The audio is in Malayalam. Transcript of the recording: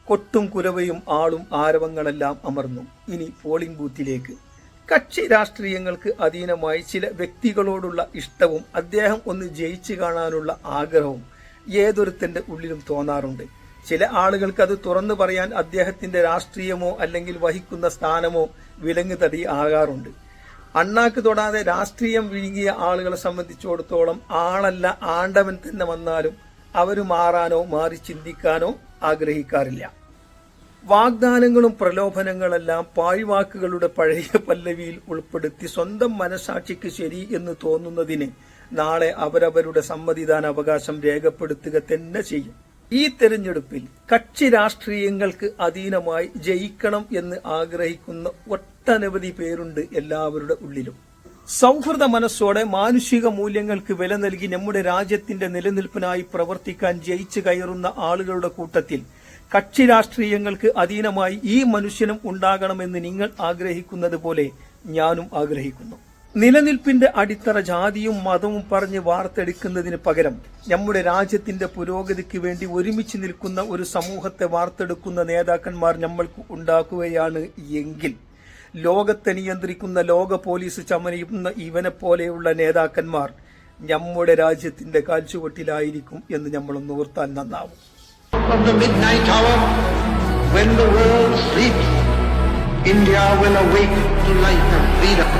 കൊട്ടും കുരവയും ആളും ആരവങ്ങളെല്ലാം അമർന്നു. ഇനി പോളിംഗ് ബൂത്തിലേക്ക്. കക്ഷി രാഷ്ട്രീയങ്ങൾക്ക് അധീനമായി ചില വ്യക്തികളോടുള്ള ഇഷ്ടവും അദ്ദേഹം ഒന്ന് ജയിച്ചു കാണാനുള്ള ആഗ്രഹവും ഏതൊരുത്തന്റെ ഉള്ളിലും തോന്നാറുണ്ട്. ചില ആളുകൾക്ക് അത് തുറന്നു പറയാൻ അദ്ദേഹത്തിന്റെ രാഷ്ട്രീയമോ അല്ലെങ്കിൽ വഹിക്കുന്ന സ്ഥാനമോ വിലങ്ങ് തടി ആകാറുണ്ട്. അണ്ണാക്ക് തൊടാതെ രാഷ്ട്രീയം വിഴുങ്ങിയ ആളുകളെ സംബന്ധിച്ചിടത്തോളം ആളല്ല ആണ്ടവൻ തന്നെ വന്നാലും അവര് മാറാനോ മാറി ചിന്തിക്കാനോ ആഗ്രഹിക്കാറില്ല. വാഗ്ദാനങ്ങളും പ്രലോഭനങ്ങളെല്ലാം പാഴ്വാക്കുകളുടെ പഴയ പല്ലവിയിൽ ഉൾപ്പെടുത്തി സ്വന്തം മനസാക്ഷിക്ക് ശരി എന്ന് തോന്നുന്നതിന് നാളെ അവരവരുടെ സമ്മതിദാനാവകാശം രേഖപ്പെടുത്തുക തന്നെ ചെയ്യും. ഈ തെരഞ്ഞെടുപ്പിൽ കക്ഷി രാഷ്ട്രീയങ്ങൾക്ക് അധീനമായി ജയിക്കണം എന്ന് ആഗ്രഹിക്കുന്ന ഒട്ടനവധി പേരുണ്ട് എല്ലാവരുടെ ഉള്ളിലും. സൗഹൃദ മനസ്സോടെ മാനുഷിക മൂല്യങ്ങൾക്ക് വില നൽകി നമ്മുടെ രാജ്യത്തിന്റെ നിലനിൽപ്പിനായി പ്രവർത്തിക്കാൻ ജയിച്ചു കയറുന്ന ആളുകളുടെ കൂട്ടത്തിൽ കക്ഷി രാഷ്ട്രീയങ്ങൾക്ക് അധീനമായി ഈ മനുഷ്യനും ഉണ്ടാകണമെന്ന് നിങ്ങൾ ആഗ്രഹിക്കുന്നത് പോലെ ഞാനും ആഗ്രഹിക്കുന്നു. നിലനിൽപ്പിന്റെ അടിത്തറ ജാതിയും മതവും പറഞ്ഞ് വാർത്തെടുക്കുന്നതിന് പകരം നമ്മുടെ രാജ്യത്തിന്റെ പുരോഗതിക്ക് വേണ്ടി ഒരുമിച്ച് നിൽക്കുന്ന ഒരു സമൂഹത്തെ വാർത്തെടുക്കുന്ന നേതാക്കന്മാർ നമ്മൾക്ക് ഉണ്ടാക്കുകയാണ് എങ്കിൽ ലോകത്തെ നിയന്ത്രിക്കുന്ന ലോക പോലീസ് ചമയുന്ന ഇവനെ പോലെയുള്ള നേതാക്കന്മാർ നമ്മുടെ രാജ്യത്തിന്റെ കാൽച്ചുവട്ടിലായിരിക്കും എന്ന് നമ്മളൊന്ന് ഓർത്താൽ നന്നാവും. Of the midnight hour, when the world sleeps, India will awake to life and freedom.